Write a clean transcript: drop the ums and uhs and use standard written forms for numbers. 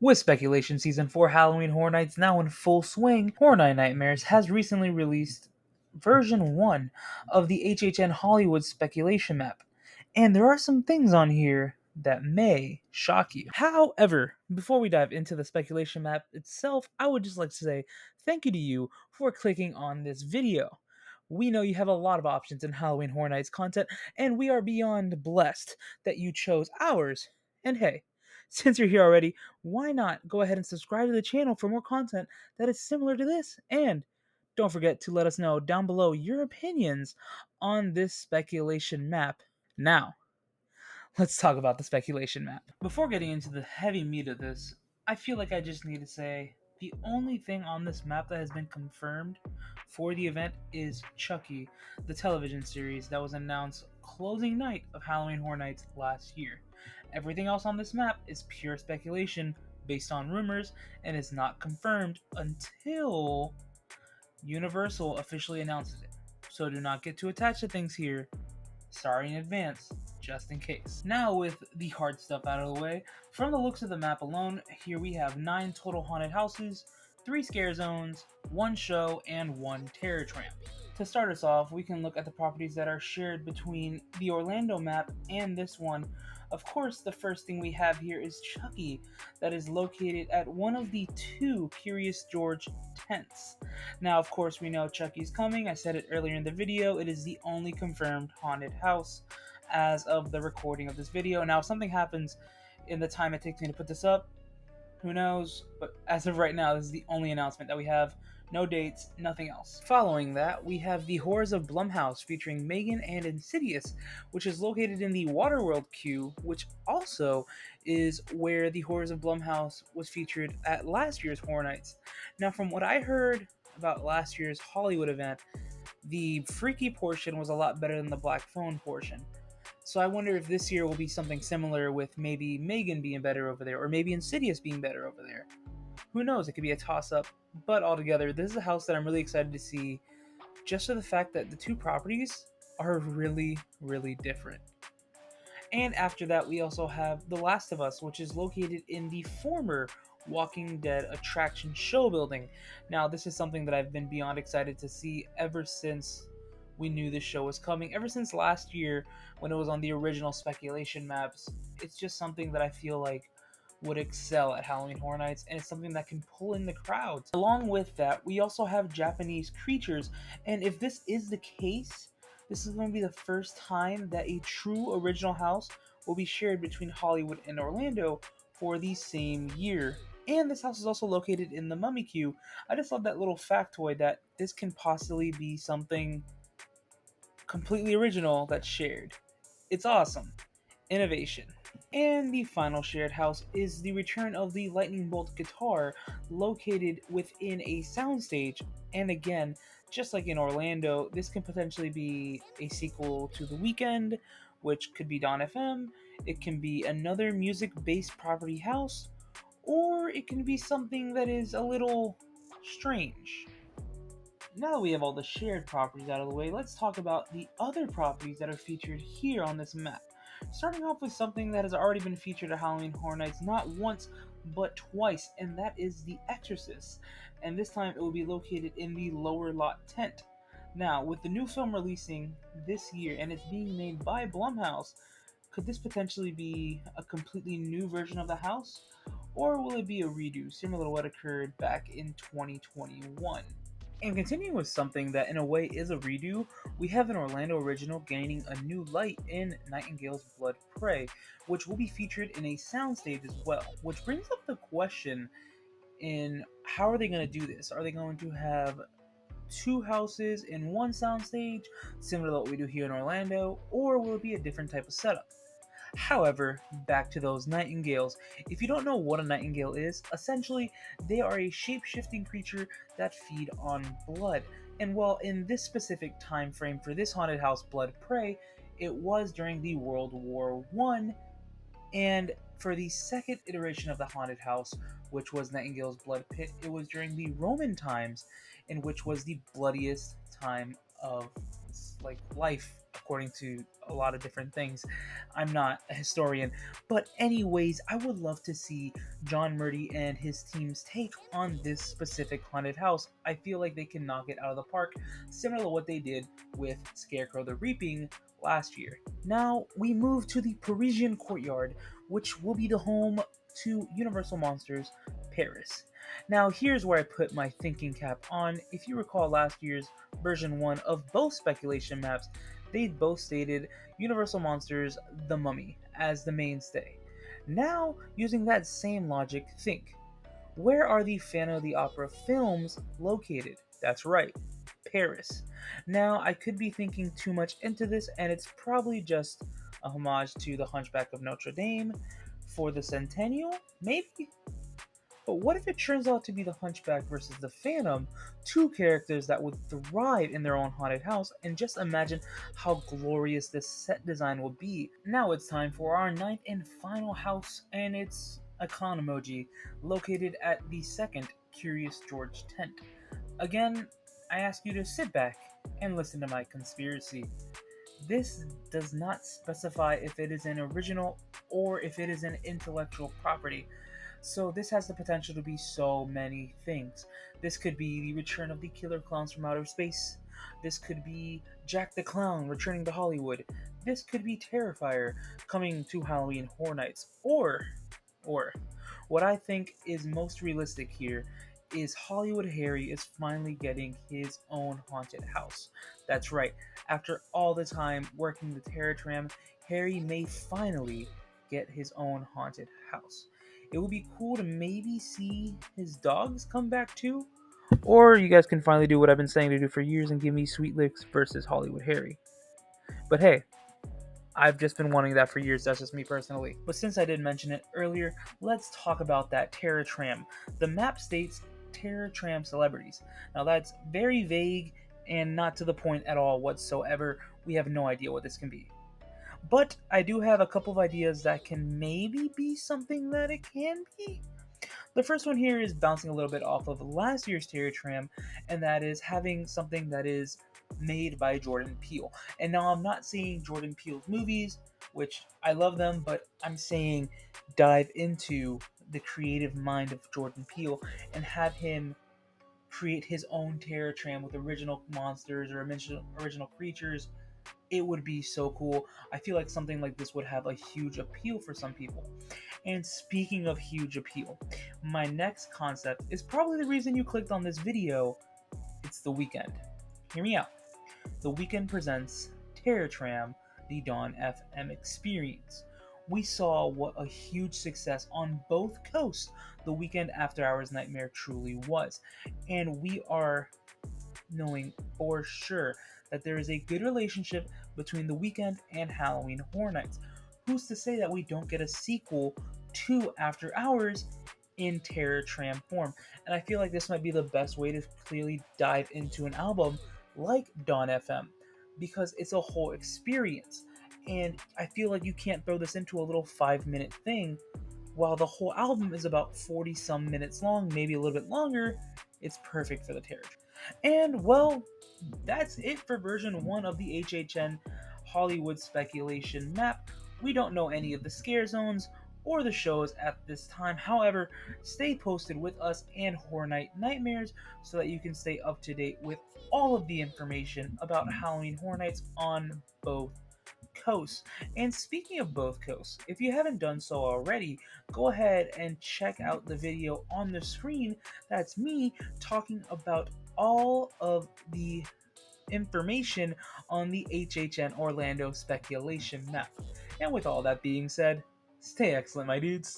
With Speculation Season 4 Halloween Horror Nights now in full swing, Horror Night Nightmares has recently released version 1 of the HHN Hollywood Speculation Map, and there are some things on here that may shock you. However, before we dive into the speculation map itself, I would just like to say thank you to you for clicking on this video. We know you have a lot of options in Halloween Horror Nights content, and we are beyond blessed that you chose ours. And hey, since you're here already, why not go ahead and subscribe to the channel for more content that is similar to this? And don't forget to let us know down below your opinions on this speculation map. Now, let's talk about the speculation map. Before getting into the heavy meat of this, I feel like I just need to say the only thing on this map that has been confirmed for the event is Chucky, the television series that was announced closing night of Halloween Horror Nights last year. Everything else on this map is pure speculation based on rumors and is not confirmed until Universal officially announces it. So do not get too attached to things here. Sorry in advance, just in case. Now with the hard stuff out of the way, from the looks of the map alone, here we have 9 total haunted houses, 3 scare zones, 1 show, and 1 terror tram. To start us off, we can look at the properties that are shared between the Orlando map and this one. Of course, the first thing we have here is Chucky, that is located at one of the 2 Curious George tents. Now, of course, we know Chucky's Coming. I said it earlier in the video. It is the only confirmed haunted house as of the recording of this video. Now, if something happens in the time it takes me to put this up, who knows? But as of right now, this is the only announcement that we have. No dates, nothing else. Following that, we have the Horrors of Blumhouse featuring Megan and Insidious, which is located in the Waterworld queue, which also is where the Horrors of Blumhouse was featured at last year's Horror Nights. Now, from what I heard about last year's Hollywood event, the freaky portion was a lot better than the Black Phone portion. So I wonder if this year will be something similar with maybe Megan being better over there, or maybe Insidious being better over there. Who knows? It could be a toss-up. But altogether, this is a house that I'm really excited to see, just for the fact that the 2 properties are really, really different. And after that, we also have The Last of Us, which is located in the former Walking Dead attraction show building. Now, this is something that I've been beyond excited to see ever since we knew this show was coming, ever since last year when it was on the original speculation maps. It's just something that I feel like would excel at Halloween Horror Nights, and it's something that can pull in the crowds. Along with that, we also have Japanese creatures, and if this is the case, this is going to be the first time that a true original house will be shared between Hollywood and Orlando for the same year. And this house is also located in the Mummy Queue. I just love that little factoid that this can possibly be something completely original that's shared. It's awesome. Innovation. And the final shared house is the return of the Lightning Bolt guitar located within a soundstage. And again, just like in Orlando, this can potentially be a sequel to The Weeknd, which could be DawnFM. It can be another music-based property house, or it can be something that is a little strange. Now that we have all the shared properties out of the way, let's talk about the other properties that are featured here on this map. Starting off with something that has already been featured at Halloween Horror Nights not once, but twice, and that is The Exorcist. And this time it will be located in the lower lot tent. Now, with the new film releasing this year and it's being made by Blumhouse, could this potentially be a completely new version of the house? Or will it be a redo, similar to what occurred back in 2021? And continuing with something that in a way is a redo, we have an Orlando original gaining a new light in Nightingale's Blood Prey, which will be featured in a soundstage as well. Which brings up the question in how are they going to do this? Are they going to have 2 houses in one soundstage, similar to what we do here in Orlando, or will it be a different type of setup? However, back to those Nightingales. If you don't know what a Nightingale is, essentially they are a shape-shifting creature that feed on blood. And while in this specific time frame for this haunted house Blood Prey, it was during the World War I, and for the second iteration of the haunted house, which was Nightingale's Blood Pit, it was during the Roman times, in which was the bloodiest time of like life according to a lot of different things. I'm not a historian, but anyways, I would love to see John Murdy and his team's take on this specific haunted house. I feel like they can knock it out of the park, similar to what they did with Scarecrow the Reaping last year. Now we move to the Parisian Courtyard, which will be the home to Universal Monsters Paris. Now, here's where I put my thinking cap on. If you recall last year's version 1 of both speculation maps, they both stated Universal Monsters The Mummy as the mainstay. Now, using that same logic, think where are the Phantom of the Opera films located? That's right, Paris. Now, I could be thinking too much into this, and it's probably just a homage to the Hunchback of Notre Dame for the Centennial, maybe? But what if it turns out to be the Hunchback versus the Phantom, two characters that would thrive in their own haunted house, and just imagine how glorious this set design will be. Now it's time for our ninth and final house, and it's a clown emoji, located at the second Curious George tent. Again, I ask you to sit back and listen to my conspiracy. This does not specify if it is an original or if it is an intellectual property. So this has the potential to be so many things. This could be the return of the killer clowns from outer space. This could be Jack the Clown returning to Hollywood. This could be Terrifier coming to Halloween Horror Nights. Or what I think is most realistic here is Hollywood Harry is finally getting his own haunted house. That's right. After all the time working the Terror Tram, Harry may finally get his own haunted house. It would be cool to maybe see his dogs come back too. Or you guys can finally do what I've been saying to do for years and give me Sweet Licks versus Hollywood Harry. But hey, I've just been wanting that for years, that's just me personally. But since I did mention it earlier, let's talk about that Terror Tram. The map states Terror Tram celebrities. Now that's very vague and not to the point at all whatsoever. We have no idea what this can be. But I do have a couple of ideas that can maybe be something that it can be. The first one here is bouncing a little bit off of last year's Terror Tram, and that is having something that is made by Jordan Peele. And now I'm not saying Jordan Peele's movies, which I love them, but I'm saying dive into the creative mind of Jordan Peele and have him create his own Terror Tram with original monsters or original creatures. It would be so cool. I feel like something like this would have a huge appeal for some people. And speaking of huge appeal, my next concept is probably the reason you clicked on this video. It's The Weeknd. Hear me out. The Weeknd presents Terror Tram, the DawnFM experience. We saw what a huge success on both coasts The Weeknd After Hours Nightmare truly was. And we are knowing for sure that there is a good relationship between The Weeknd and Halloween Horror Nights. Who's to say that we don't get a sequel to After Hours in Terror Tram form? And I feel like this might be the best way to clearly dive into an album like Dawn FM because it's a whole experience. And I feel like you can't throw this into a little 5-minute thing while the whole album is about 40 some minutes long, maybe a little bit longer. It's perfect for the Terror Tram. And well, that's it for version 1 of the HHN Hollywood Speculation Map. We don't know any of the scare zones or the shows at this time. However, stay posted with us and Horror Night Nightmares so that you can stay up to date with all of the information about Halloween Horror Nights on both coasts. And speaking of both coasts, if you haven't done so already, go ahead and check out the video on the screen. That's me talking about all of the information on the HHN Orlando Speculation Map. And with all that being said, stay excellent, my dudes.